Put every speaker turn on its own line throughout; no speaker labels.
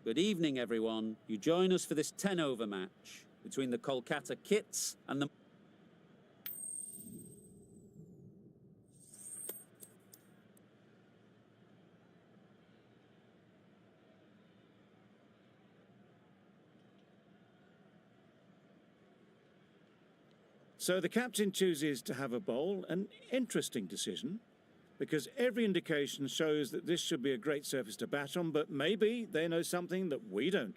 Good evening, everyone. You join us for this 10-over match between the Kolkata Kits and the...
So the captain chooses to have a bowl, an interesting decision, because every indication shows that this should be a great surface to bat on, but maybe they know something that we don't.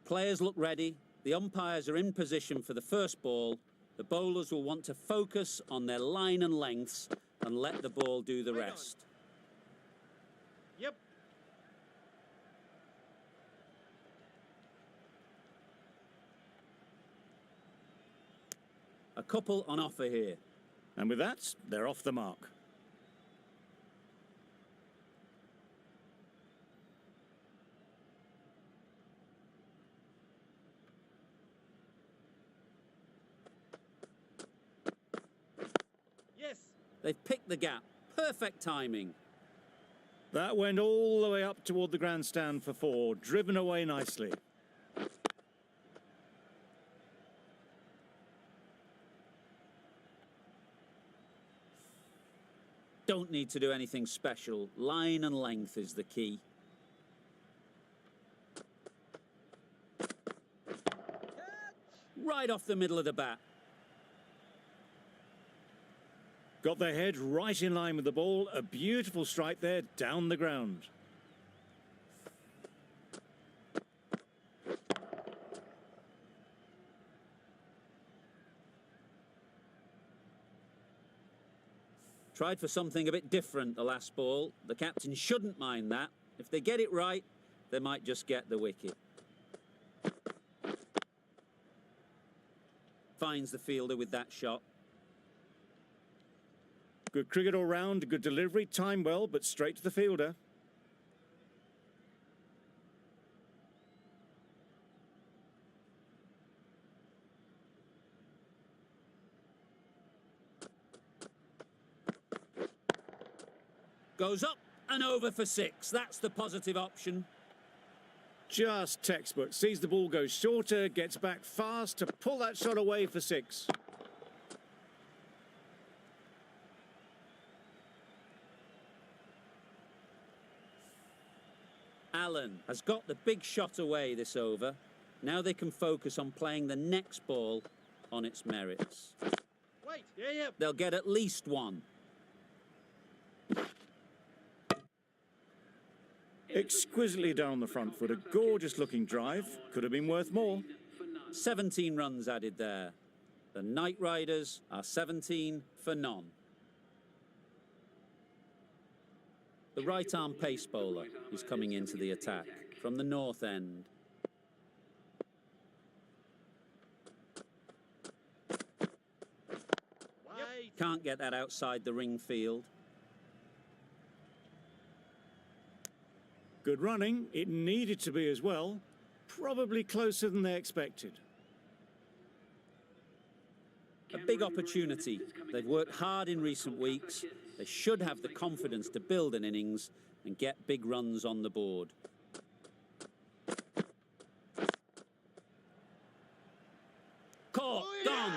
Players look ready, the umpires are in position for the first ball, the bowlers will want to focus on their line and lengths and let the ball do the rest.
Yep.
A couple on offer here.
And with that, they're off the mark.
Yes.
They've picked the gap. Perfect timing.
That went all the way up toward the grandstand for 4, driven away nicely.
Don't need to do anything special. Line and length is the key. Right off the middle of the bat.
Got their head right in line with the ball. A beautiful strike there down the ground.
Tried for something a bit different the last ball. The captain shouldn't mind that. If they get it right, they might just get the wicket. Finds the fielder with that shot.
Good cricket all round, good delivery, timed well, but straight to the fielder.
Goes up and over for 6. That's the positive option.
Just textbook. Sees the ball go shorter, gets back fast to pull that shot away for 6.
Allen has got the big shot away this over. Now they can focus on playing the next ball on its merits.
Wait. Yeah.
They'll get at least one.
Exquisitely down the front foot, a gorgeous looking drive. Could have been worth more.
17 runs added there. The Knight Riders are 17 for none. The right-arm pace bowler is coming into the attack from the north end. Can't get that outside the ring field.
Good running. It needed to be as well. Probably closer than they expected.
A big opportunity. They've worked hard in recent weeks. They should have the confidence to build an innings and get big runs on the board. Caught, gone.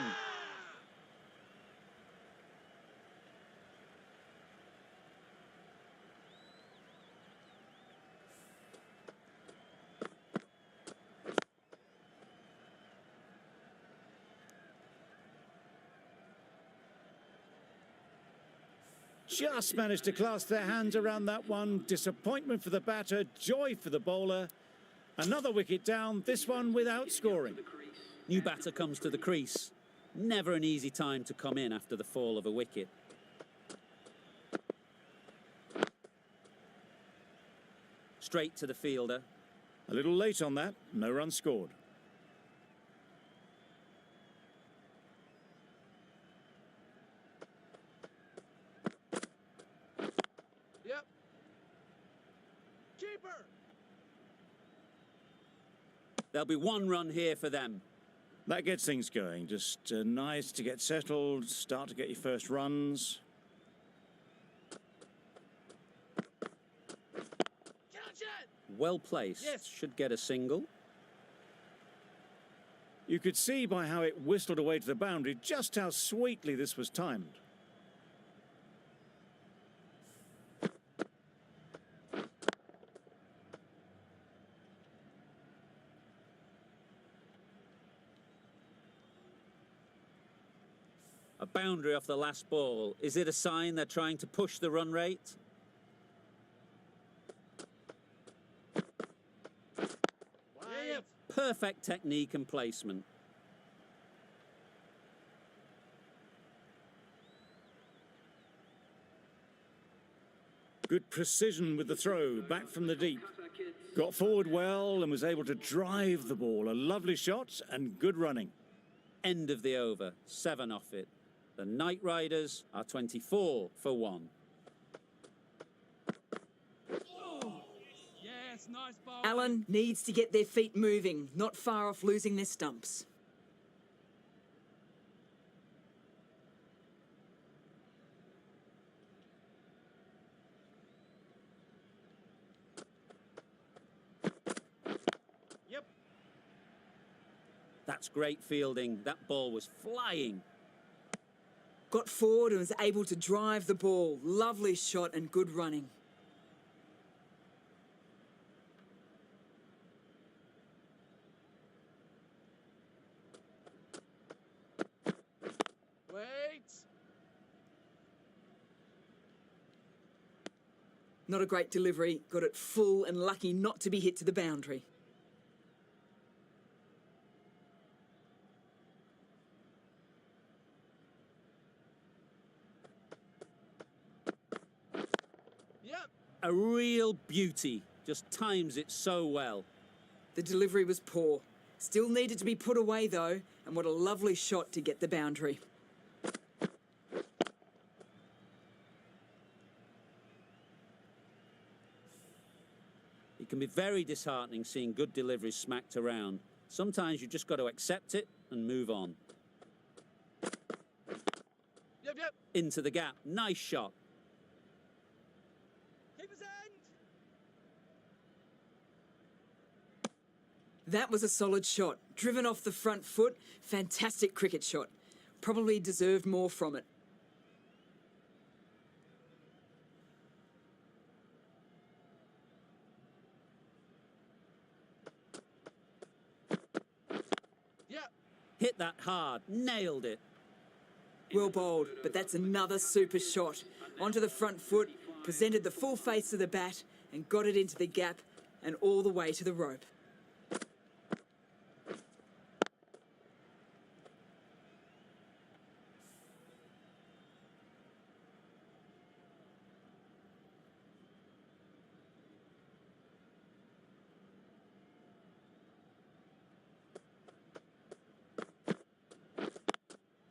Just managed to clasp their hands around that one. Disappointment for the batter, joy for the bowler. Another wicket down, this one without scoring.
New batter comes to the crease. Never an easy time to come in after the fall of a wicket. Straight to the fielder.
A little late on that, no run scored.
Yep. Keeper.
There'll be one run here for them.
That gets things going. Just nice to get settled, start to get your first runs.
Catch it!
Well placed.
Yes.
Should get a single.
You could see by how it whistled away to the boundary just how sweetly this was timed.
A boundary off the last ball. Is it a sign they're trying to push the run rate?
Wide.
Perfect technique and placement.
Good precision with the throw, back from the deep. Got forward well and was able to drive the ball. A lovely shot and good running.
End of the over. 7 off it. The Knight Riders are 24 for 1.
Yes, nice ball.
Alan needs to get their feet moving, not far off losing their stumps.
Yep.
That's great fielding. That ball was flying.
Got forward and was able to drive the ball. Lovely shot and good running.
Wait.
Not a great delivery. Got it full and lucky not to be hit to the boundary.
Yep.
A real beauty. Just times it so well.
The delivery was poor. Still needed to be put away though, and what a lovely shot to get the boundary.
It can be very disheartening seeing good deliveries smacked around. Sometimes you just got to accept it and move on.
Yep, yep.
Into the gap. Nice shot.
Keeper's end.
That was a solid shot. Driven off the front foot. Fantastic cricket shot. Probably deserved more from it.
Yep.
Hit that hard. Nailed it.
Well bowled, but that's another super shot. Onto the front foot, presented the full face of the bat and got it into the gap and all the way to the rope.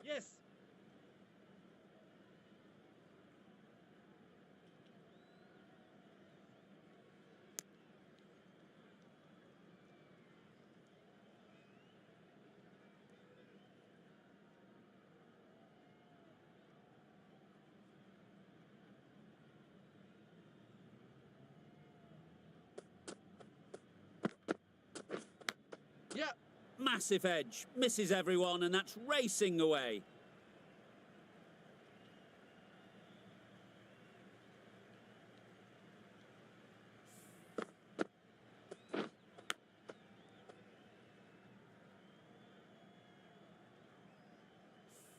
Yes. Yep.
Massive edge. Misses everyone, and that's racing away.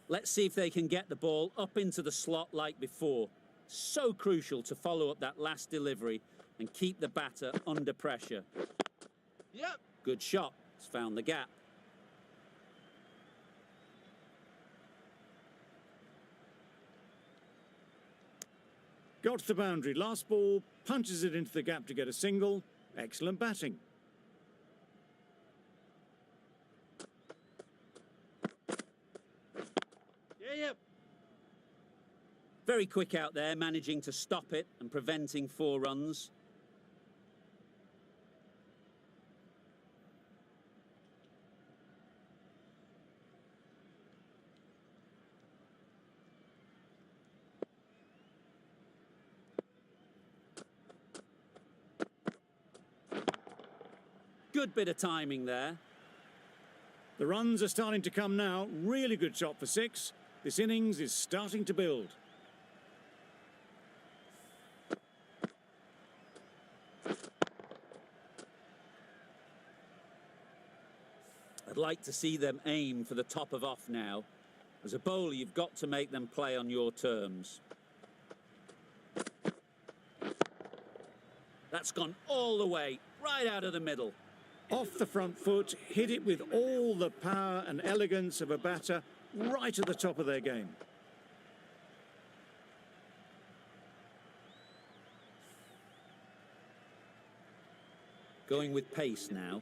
Let's see if they can get the ball up into the slot like before. So crucial to follow up that last delivery and keep the batter under pressure.
Yep.
Good shot. It's found the gap.
Got to the boundary. Last ball, punches it into the gap to get a single. Excellent batting.
Yeah, yep.
Very quick out there, managing to stop it and preventing 4 runs. Good bit of timing there.
The runs are starting to come now. Really good shot for 6. This innings is starting to build.
I'd like to see them aim for the top of off now. As a bowler, you've got to make them play on your terms. That's gone all the way, right out of the middle.
Off the front foot, hit it with all the power and elegance of a batter, right at the top of their game.
Going with pace now.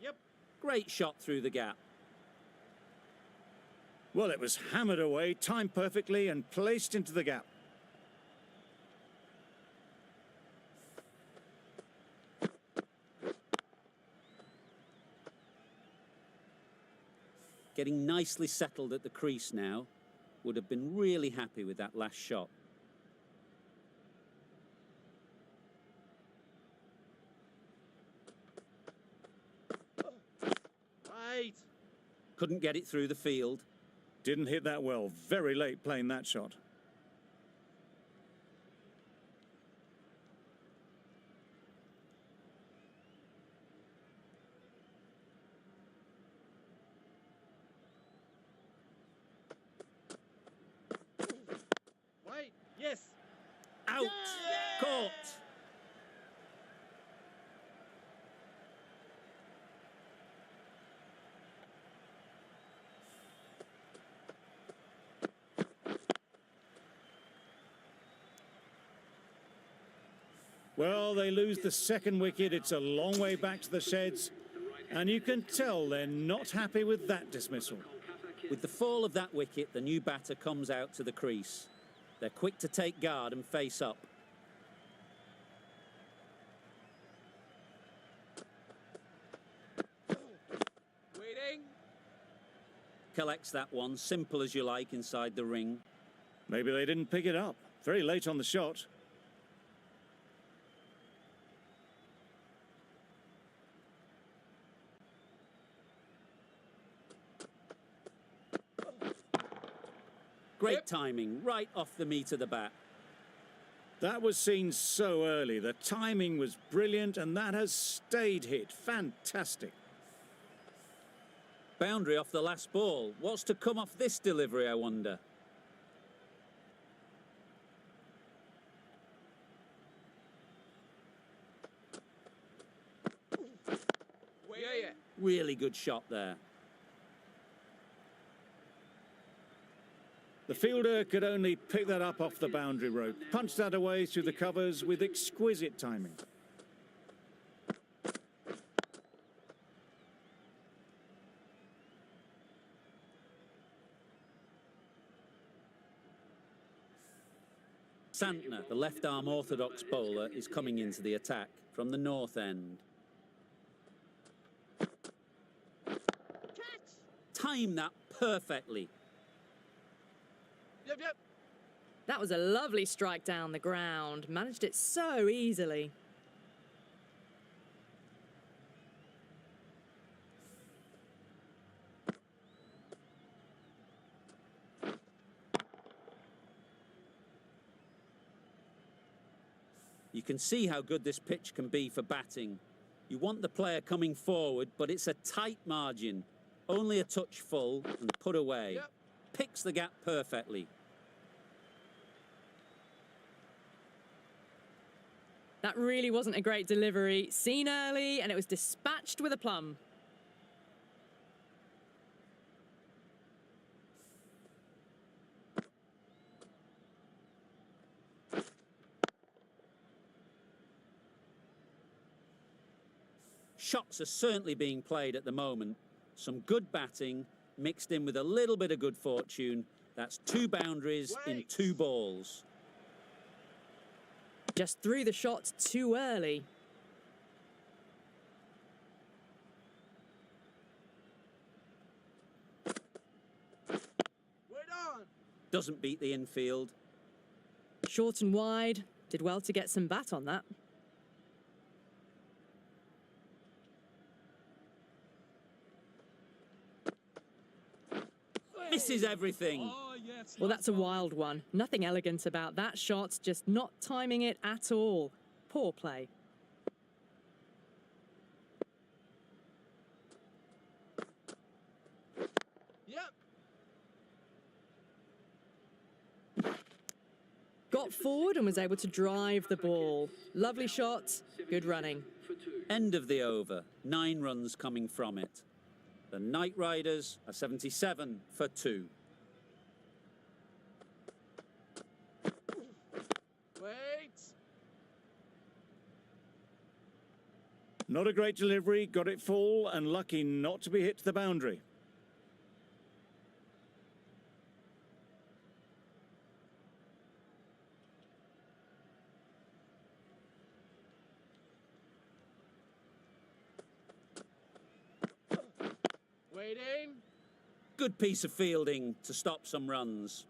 Yep.
Great shot through the gap.
Well, it was hammered away, timed perfectly and placed into the gap.
Getting nicely settled at the crease now. Would have been really happy with that last shot.
Right.
Couldn't get it through the field.
Didn't hit that well. Very late playing that shot.
Wait. Yes.
Out!
Yeah!
Caught!
Well, they lose the second wicket. It's a long way back to the sheds. And you can tell they're not happy with that dismissal.
With the fall of that wicket, the new batter comes out to the crease. They're quick to take guard and face up.
Waiting.
Collects that one, simple as you like, inside the ring.
Maybe they didn't pick it up. Very late on the shot.
Great
Yep.
timing, right off the meat of the bat.
That was seen so early. The timing was brilliant and that has stayed hit. Fantastic.
Boundary off the last ball. What's to come off this delivery, I wonder?
Yeah.
Really good shot there.
The fielder could only pick that up off the boundary rope. Punched that away through the covers with exquisite timing.
Santner, the left-arm orthodox bowler, is coming into the attack from the north end.
Catch.
Time that perfectly.
Yep.
That was a lovely strike down the ground. Managed it so easily.
You can see how good this pitch can be for batting. You want the player coming forward, but it's a tight margin. Only a touch full and put away.
Yep.
Picks the gap perfectly.
That really wasn't a great delivery. Seen early, and it was dispatched with a plum.
Shots are certainly being played at the moment. Some good batting mixed in with a little bit of good fortune. That's 2 boundaries in 2 balls.
Just threw the shot too early.
Doesn't beat the infield.
Short and wide. Did well to get some bat on that.
Misses everything.
Oh, yes.
Well, that's a wild one. Nothing elegant about that shot, just not timing it at all. Poor play.
Yep.
Got forward and was able to drive the ball. Lovely shot, good running.
End of the over. 9 runs coming from it. The Knight Riders are 77 for 2.
Wait.
Not a great delivery, got it full and lucky not to be hit to the boundary.
Waiting.
Good piece of fielding to stop some runs.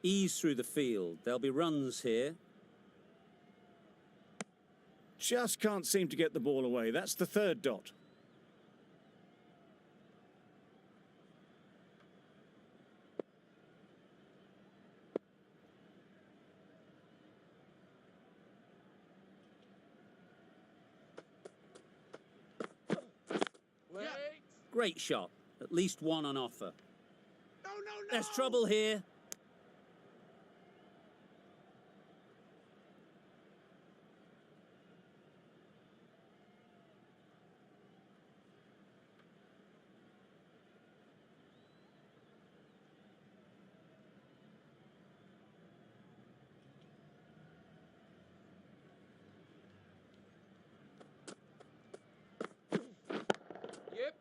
Ease through the field. There'll be runs here.
Just can't seem to get the ball away. That's the 3rd dot.
Wait.
Great shot. At least one on offer.
No, no, no.
There's trouble here.
Yep.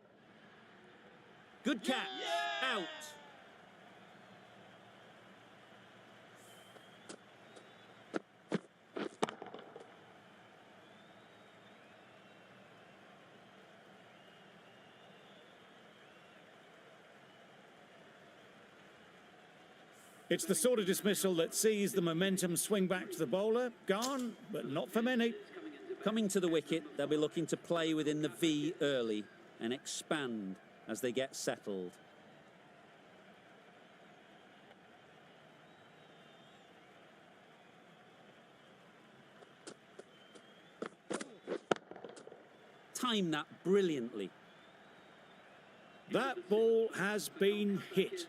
Good catch. Out.
It's the sort of dismissal that sees the momentum swing back to the bowler. Gone, but not for many.
Coming to the wicket, they'll be looking to play within the V early and expand as they get settled. Time that brilliantly.
That ball has been hit.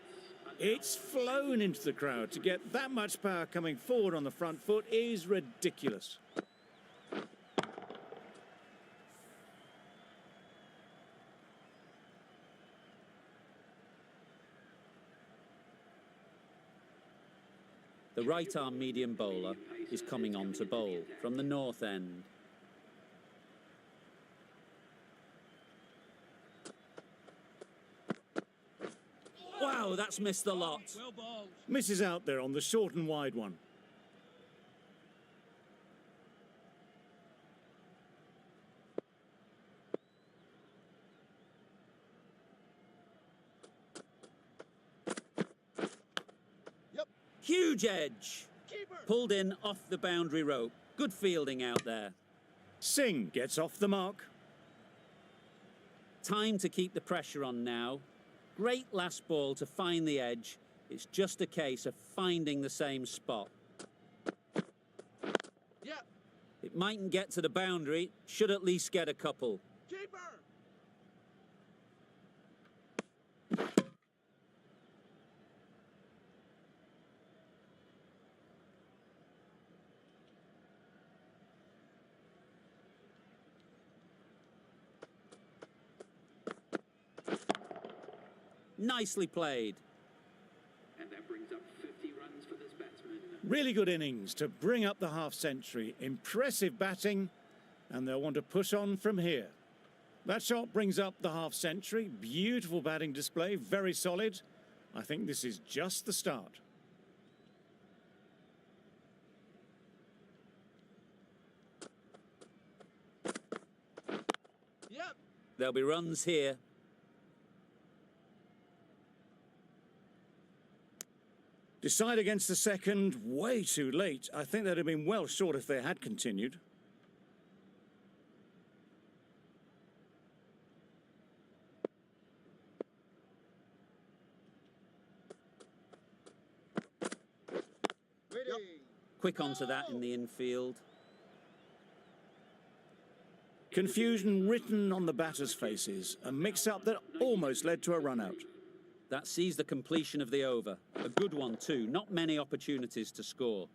It's flown into the crowd. To get that much power coming forward on the front foot is ridiculous.
The right-arm medium bowler is coming on to bowl from the north end. Wow, that's missed the lot.
Well bowled.
Misses out there on the short and wide one.
Yep.
Huge edge.
Keeper.
Pulled in off the boundary rope. Good fielding out there.
Singh gets off the mark.
Time to keep the pressure on now. Great last ball to find the edge. It's just a case of finding the same spot.
Yep.
It mightn't get to the boundary, should at least get a couple.
Keeper.
Nicely played.
And that brings up 50 runs for this batsman.
Really good innings to bring up the half-century. Impressive batting, and they'll want to push on from here. That shot brings up the half century. Beautiful batting display, very solid. I think this is just the start.
Yep.
There'll be runs here.
Decide against the second, way too late. I think they'd have been well short if they had continued.
Waiting.
Quick onto that in the infield.
Confusion written on the batters' faces. A mix-up that almost led to a run-out.
That sees the completion of the over. A good one too. Not many opportunities to score.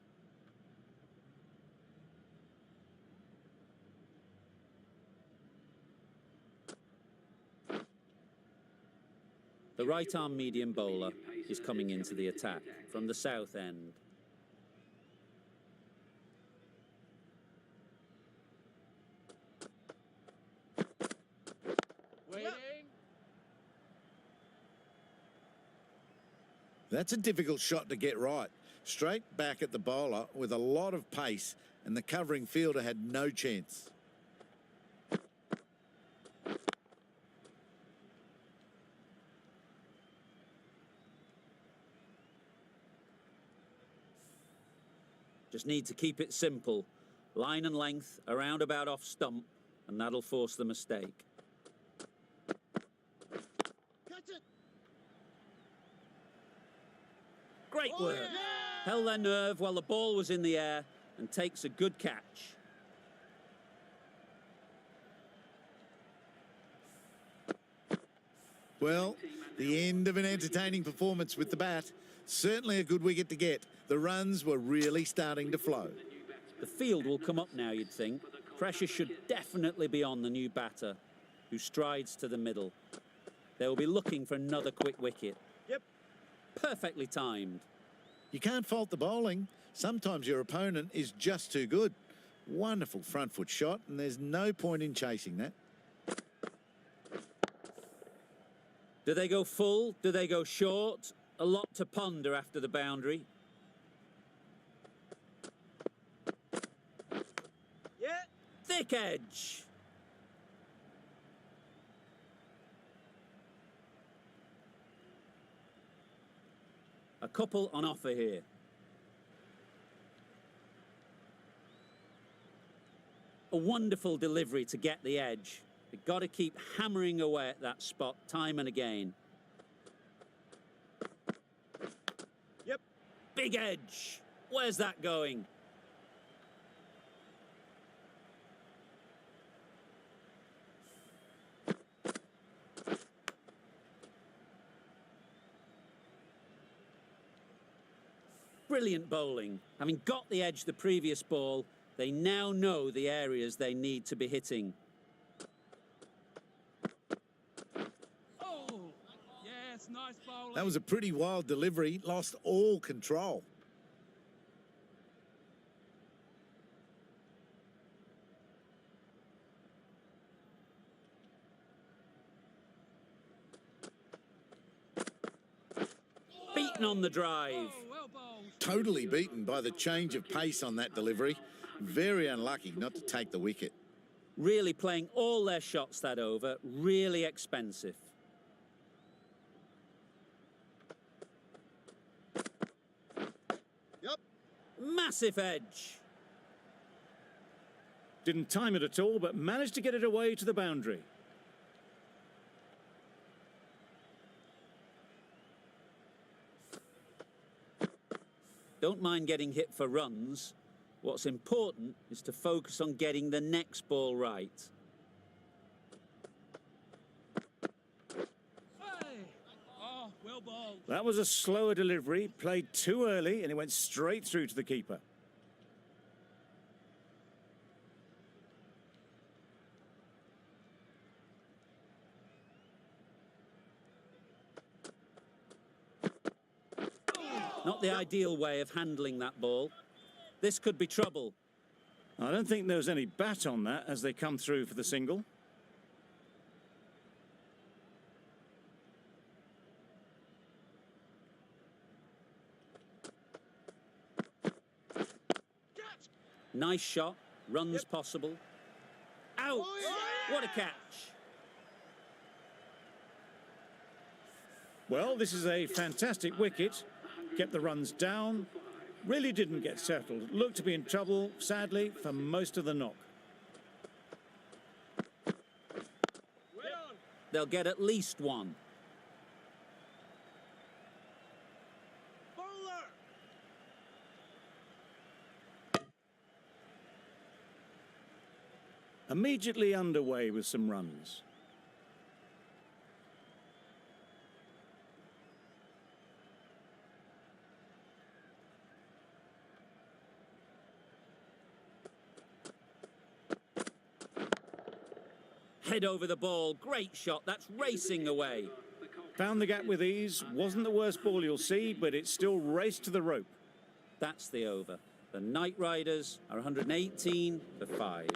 The right-arm medium bowler is coming into the attack from the south end.
Waiting.
That's a difficult shot to get right. Straight back at the bowler with a lot of pace, and the covering fielder had no chance.
Just need to keep it simple. Line and length, around about off stump, and that'll force the mistake.
Catch it.
Great work.
Yeah.
Held their nerve while the ball was in the air and takes a good catch.
Well, the end of an entertaining performance with the bat. Certainly a good wicket to get. The runs were really starting to flow.
The field will come up now, you'd think. Pressure should definitely be on the new batter, who strides to the middle. They will be looking for another quick wicket.
Yep.
Perfectly timed.
You can't fault the bowling. Sometimes your opponent is just too good. Wonderful front foot shot, and there's no point in chasing that.
Do they go full? Do they go short? A lot to ponder after the boundary.
Yeah.
Thick edge. A couple on offer here. A wonderful delivery to get the edge. They've got to keep hammering away at that spot time and again.
Yep.
Big edge. Where's that going? Brilliant bowling. Having got the edge the previous ball, they now know the areas they need to be hitting.
Oh. Yes, nice bowling.
That was a pretty wild delivery. Lost all control.
Beaten on the drive.
Oh, well bowled.
Totally beaten by the change of pace on that delivery. Very unlucky not to take the wicket.
Really playing all their shots that over. Really expensive.
Yep.
Massive edge.
Didn't time it at all, but managed to get it away to the boundary.
Don't mind getting hit for runs. What's important is to focus on getting the next ball right.
Hey. Oh, well bowled.
That was a slower delivery, played too early, and it went straight through to the keeper.
Not the ideal way of handling that ball. This could be trouble.
I don't think there was any bat on that as they come through for the single.
Nice shot, runs possible. Out! What a catch!
Well, this is a fantastic wicket. Kept the runs down. Really didn't get settled. Looked to be in trouble, sadly, for most of the knock.
They'll get at least one.
Bowler!
Immediately underway with some runs.
Head over the ball, great shot, that's racing away.
Found the gap with ease. Wasn't the worst ball you'll see, but it still raced to the rope.
That's the over. The Knight Riders are 118 for 5.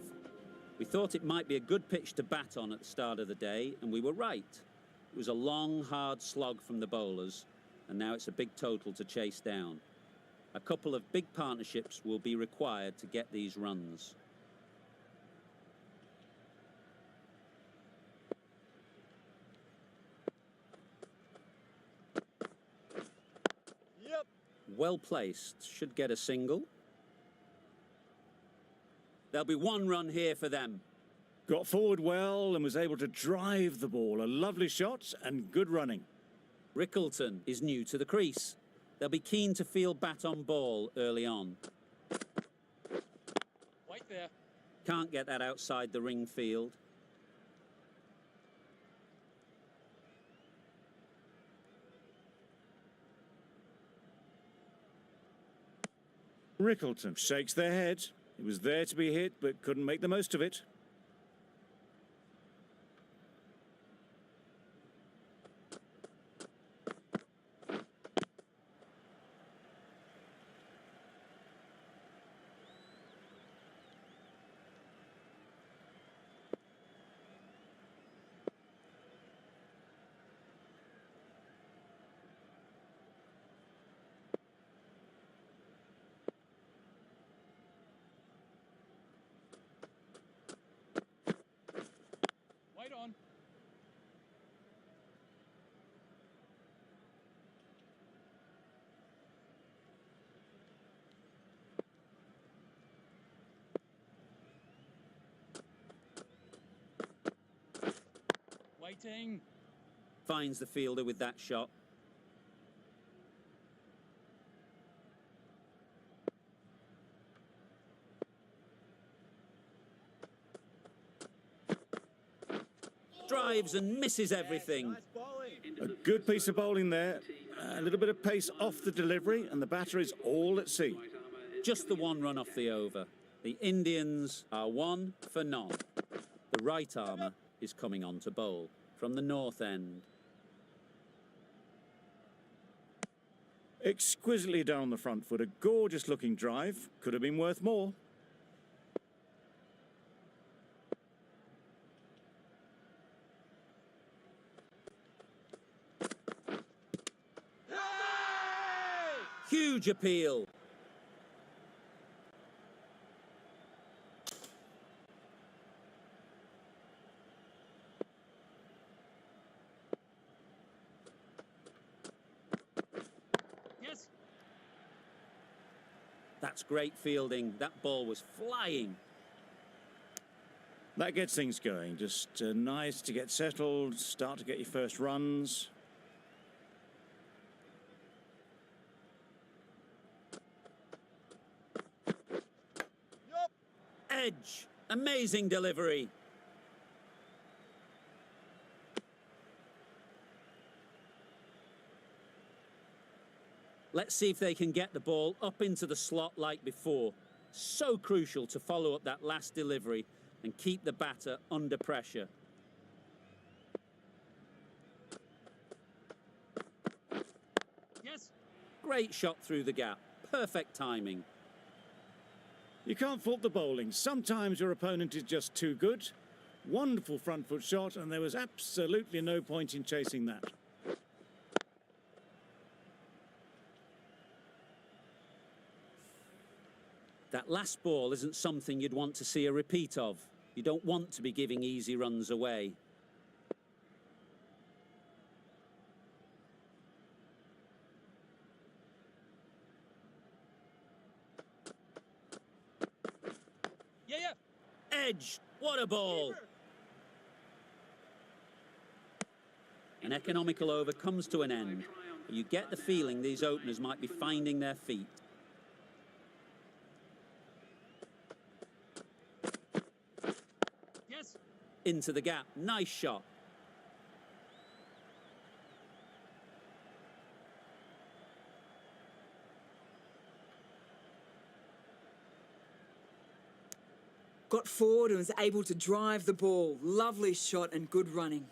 We thought it might be a good pitch to bat on at the start of the day, and we were right. It was a long, hard slog from the bowlers, and now it's a big total to chase down. A couple of big partnerships will be required to get these runs.
Yep.
Well placed, should get a single. There'll be one run here for them.
Got forward well and was able to drive the ball. A lovely shot and good running.
Rickleton is new to the crease. They'll be keen to field bat on ball early on.
Wait there.
Can't get that outside the ring field.
Rickleton shakes their head. It was there to be hit, but couldn't make the most of it.
Wait on. Waiting.
Finds the fielder with that shot. Drives and misses everything.
Nice bowling.
A good piece of bowling there. A little bit of pace off the delivery, and the batter is all at sea.
Just the one run off the over. The Indians are 1 for none. The right armour is coming on to bowl from the north end.
Exquisitely down the front foot. A gorgeous looking drive. Could have been worth more.
Huge appeal.
Yes.
That's great fielding. That ball was flying.
That gets things going. Just nice to get settled, start to get your first runs.
Yup.
Edge. Amazing delivery. Let's see if they can get the ball up into the slot like before. So crucial to follow up that last delivery and keep the batter under pressure.
Yes.
Great shot through the gap. Perfect timing.
You can't fault the bowling. Sometimes your opponent is just too good. Wonderful front foot shot, and there was absolutely no point in chasing that.
That last ball isn't something you'd want to see a repeat of. You don't want to be giving easy runs away.
Yeah, yeah.
Edge! What a ball! An economical over comes to an end. You get the feeling these openers might be finding their feet.
Yes.
Into the gap. Nice shot.
Got forward and was able to drive the ball. Lovely shot and good running.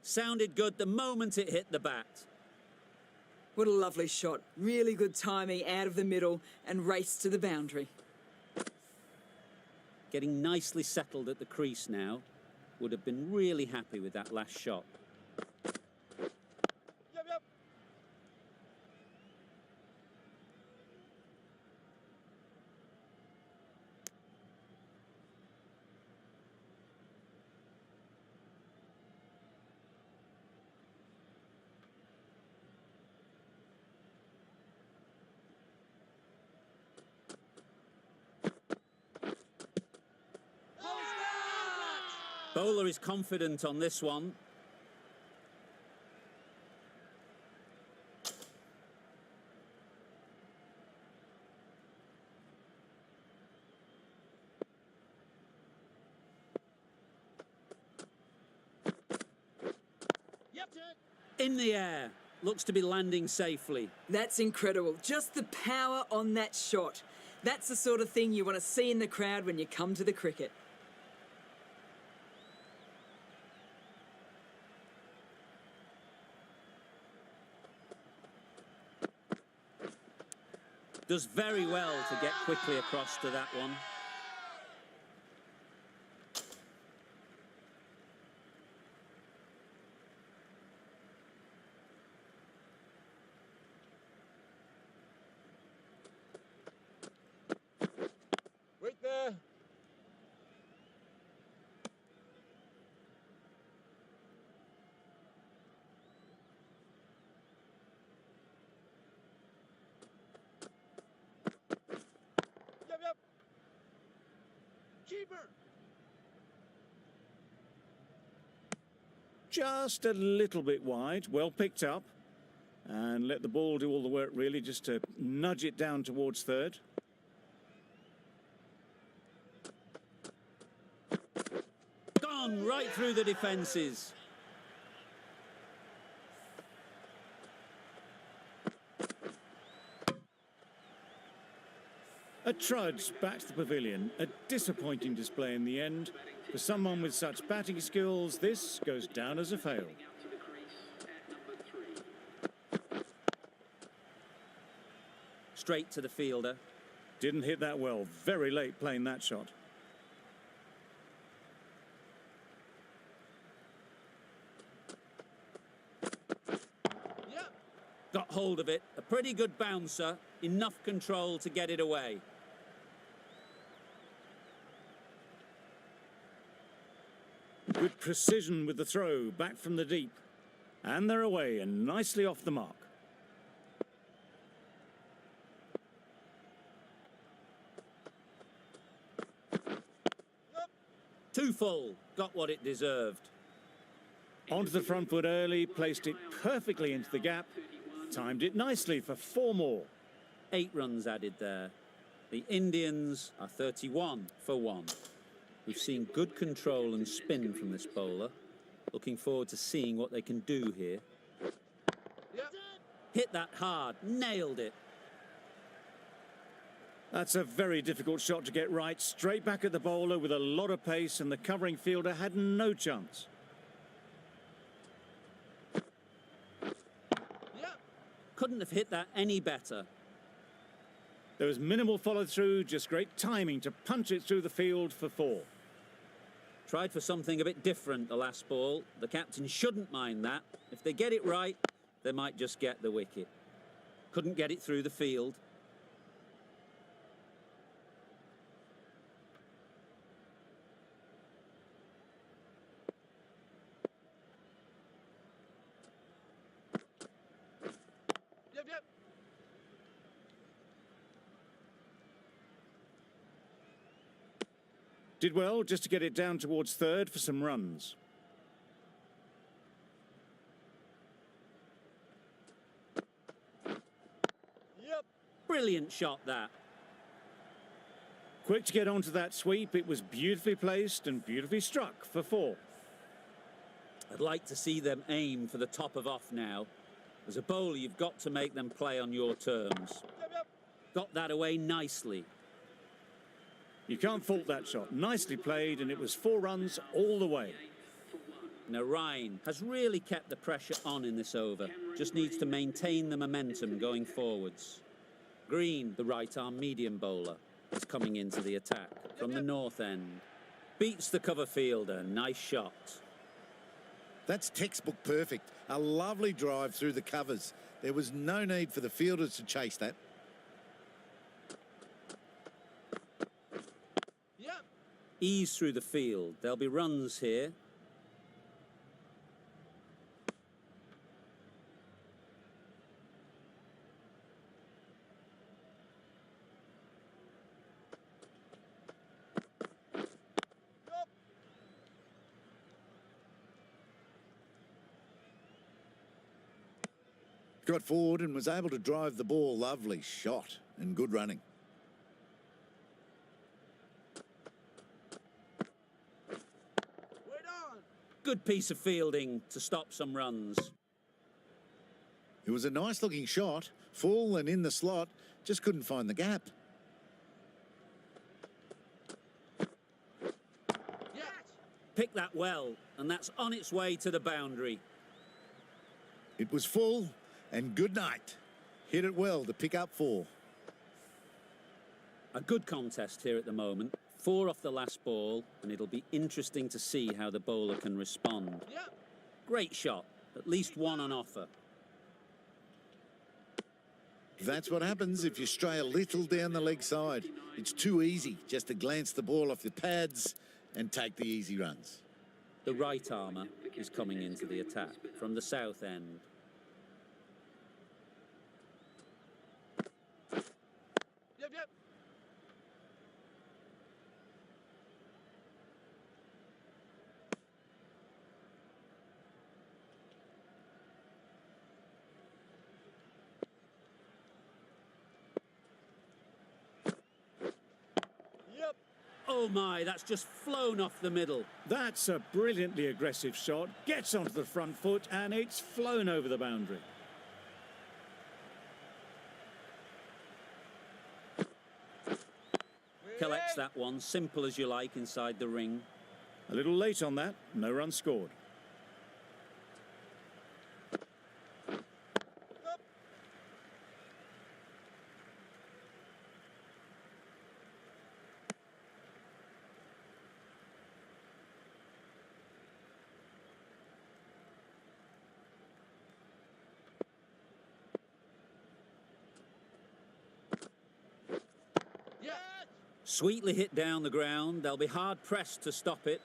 Sounded good the moment it hit the bat.
What a lovely shot. Really good timing out of the middle and race to the boundary.
Getting nicely settled at the crease now. Would have been really happy with that last shot.
Yep, yep.
Bowler is confident on this one.
Yep.
In the air. Looks to be landing safely.
That's incredible. Just the power on that shot. That's the sort of thing you want to see in the crowd when you come to the cricket.
Does very well to get quickly across to that one.
Wait there. Yep, yep. Keeper.
Just a little bit wide, well picked up. And let the ball do all the work really, just to nudge it down towards third.
Gone right through the defences.
A trudge back to the pavilion. A disappointing display in the end. For someone with such batting skills, this goes down as a fail.
Out to the crease at number 3.
Straight to the fielder.
Didn't hit that well. Very late playing that shot.
Yeah.
Got hold of it. A pretty good bouncer. Enough control to get it away.
Good precision with the throw, back from the deep. And they're away and nicely off the mark.
Too full. Got what it deserved.
Onto the front foot early, placed it perfectly into the gap. Timed it nicely for 4 more.
8 runs added there. The Indians are 31 for 1. We've seen good control and spin from this bowler. Looking forward to seeing what they can do here.
Yep.
Hit that hard. Nailed it.
That's a very difficult shot to get right. Straight back at the bowler with a lot of pace, and the covering fielder had no chance.
Yep.
Couldn't have hit that any better.
There was minimal follow-through, just great timing to punch it through the field for 4.
Tried for something a bit different the last ball. The captain shouldn't mind that. If they get it right, they might just get the wicket. Couldn't get it through the field.
Yep, yep.
Did well just to get it down towards third for some runs.
Yep.
Brilliant shot, that.
Quick to get onto that sweep. It was beautifully placed and beautifully struck for 4.
I'd like to see them aim for the top of off now. As a bowler, you've got to make them play on your terms.
Yep, yep.
Got that away nicely.
You can't fault that shot. Nicely played, and it was 4 runs all the way.
Narine has really kept the pressure on in this over. Just needs to maintain the momentum going forwards. Green, the right-arm medium bowler, is coming into the attack from the north end. Beats the cover fielder. Nice shot.
That's textbook perfect. A lovely drive through the covers. There was no need for the fielders to chase that.
Yep.
Ease through the field. There'll be runs here.
Got forward and was able to drive the ball. Lovely shot and good running.
Wait on.
Good piece of fielding to stop some runs.
It was a nice looking shot, full and in the slot, just couldn't find the gap.
Yes.
Picked that well, and that's on its way to the boundary.
It was full and good night. Hit it well to pick up 4.
A good contest here at the moment. 4 off the last ball, and it'll be interesting to see how the bowler can respond.
Yep.
Great shot. At least 1 on offer.
That's what happens if you stray a little down the leg side. It's too easy just to glance the ball off the pads and take the easy runs.
The right armour is coming into the attack from the south end.
Yep, yep. Yep.
Oh my, that's just flown off the middle.
That's a brilliantly aggressive shot. Gets onto the front foot, and it's flown over the boundary.
Collects that one, simple as you like, inside the ring.
A little late on that. No run scored.
Yes.
Sweetly hit down the ground. They'll be hard-pressed to stop it.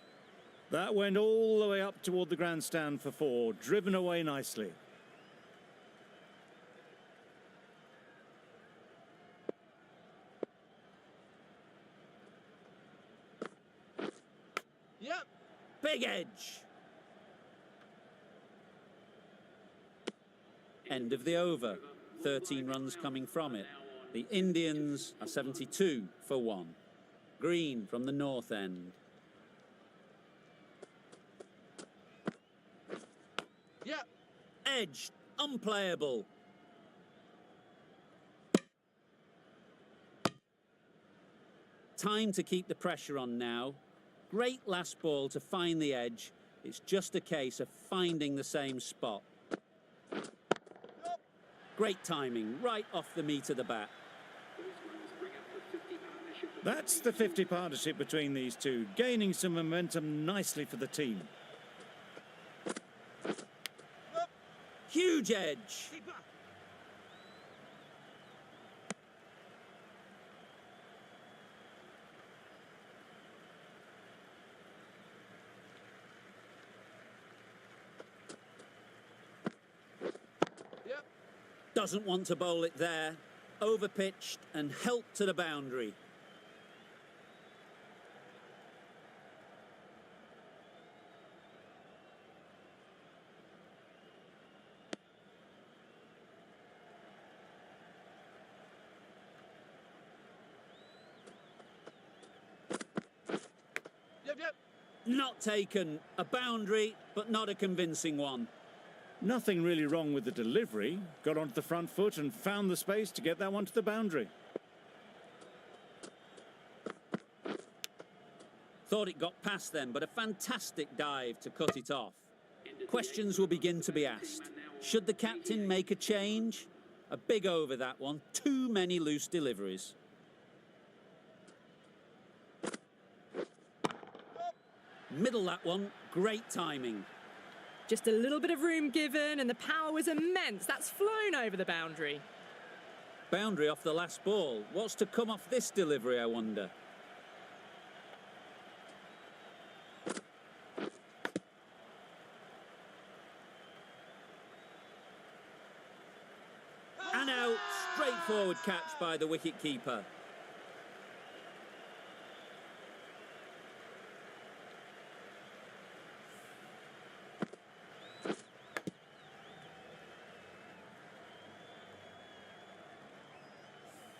That went all the way up toward the grandstand for 4. Driven away nicely.
Yep.
Big edge. End of the over. 13 runs coming from it. The Indians are 72 for 1. Green from the north end.
Yep.
Edge. Unplayable. Time to keep the pressure on now. Great last ball to find the edge. It's just a case of finding the same spot. Great timing, right off the meat of the bat.
That's the 50 partnership between these two, gaining some momentum nicely for the team.
Huge edge.
Yep.
Doesn't want to bowl it there. Overpitched and helped to the boundary.
Yep.
Not taken. A boundary, but not a convincing one.
Nothing really wrong with the delivery. Got onto the front foot and found the space to get that one to the boundary.
Thought it got past them, but a fantastic dive to cut it off. Questions will begin to be asked. Should the captain make a change? A big over that one. Too many loose deliveries. Middle that one. Great timing.
Just a little bit of room given, and the power was immense. That's flown over the boundary.
Boundary off the last ball. What's to come off this delivery, I wonder? And out. Straightforward catch by the wicket-keeper.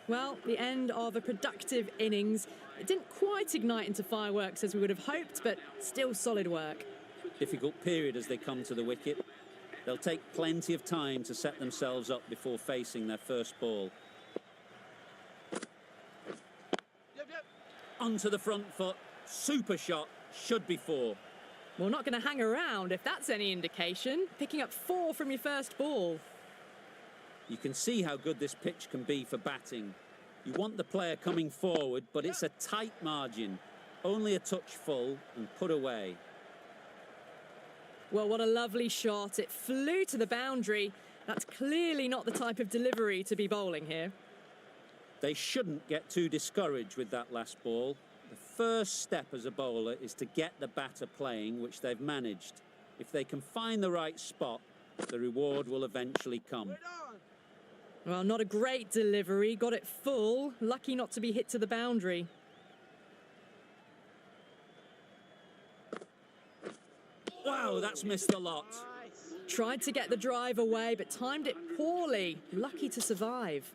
Well, the end of a productive innings. It didn't quite ignite into fireworks as we would have hoped, but still solid work.
Difficult period as they come to the wicket. They'll take plenty of time to set themselves up before facing their first ball.
Yep.
Onto the front foot. Super shot. Should be 4.
Well, not going to hang around if that's any indication. Picking up 4 from your first ball.
You can see how good this pitch can be for batting. You want the player coming forward, but it's a tight margin. Only a touch full and put away.
Well, what a lovely shot. It flew to the boundary. That's clearly not the type of delivery to be bowling here.
They shouldn't get too discouraged with that last ball. The first step as a bowler is to get the batter playing, which they've managed. If they can find the right spot, the reward will eventually come.
Well, not a great delivery. Got it full. Lucky not to be hit to the boundary.
Wow, that's missed a lot.
Tried to get the drive away, but timed it poorly. Lucky to survive.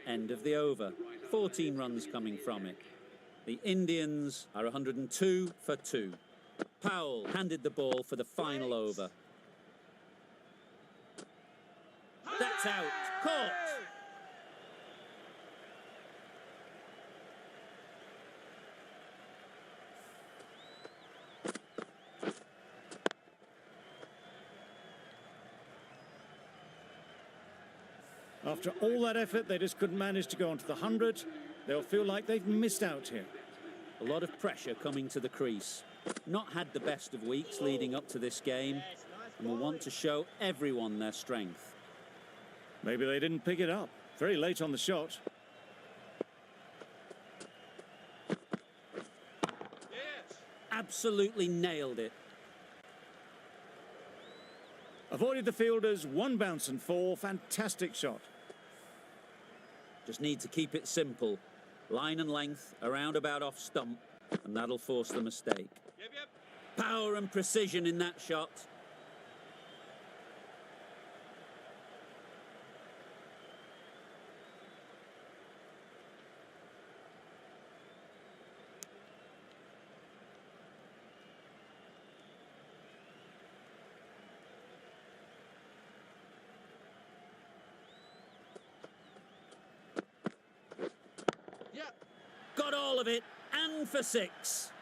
End of the over. 14 runs coming from it. The Indians are 102 for 2. Powell handed the ball for the final over. That's out. Caught.
After all that effort, they just couldn't manage to go onto the 100. They'll feel like they've missed out here.
A lot of pressure coming to the crease. Not had the best of weeks leading up to this game, and will want to show everyone their strength.
Maybe they didn't pick it up. Very late on the shot.
Absolutely nailed it.
Avoided the fielders, 1 bounce and 4. Fantastic shot.
Just need to keep it simple. Line and length, around about off stump, and that'll force the mistake. Power and precision in that shot. Got all of it, and for 6.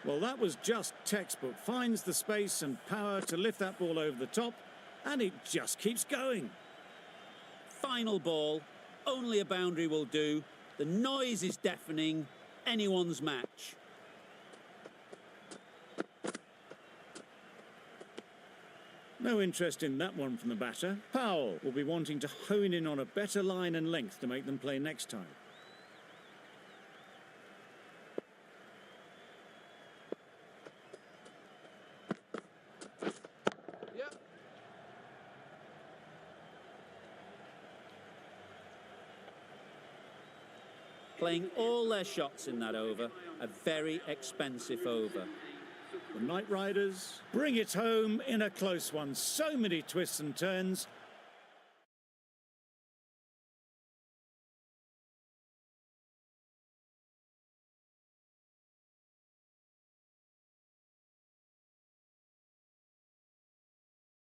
Well, that was just textbook. Finds the space and power to lift that ball over the top, and it just keeps going.
Final ball, only a boundary will do. The noise is deafening. Anyone's match.
No interest in that one from the batter. Powell will be wanting to hone in on a better line and length to make them play next time.
Yep.
Playing all their shots in that over. A very expensive over.
The Knight Riders bring it home in a close one. So many twists and turns.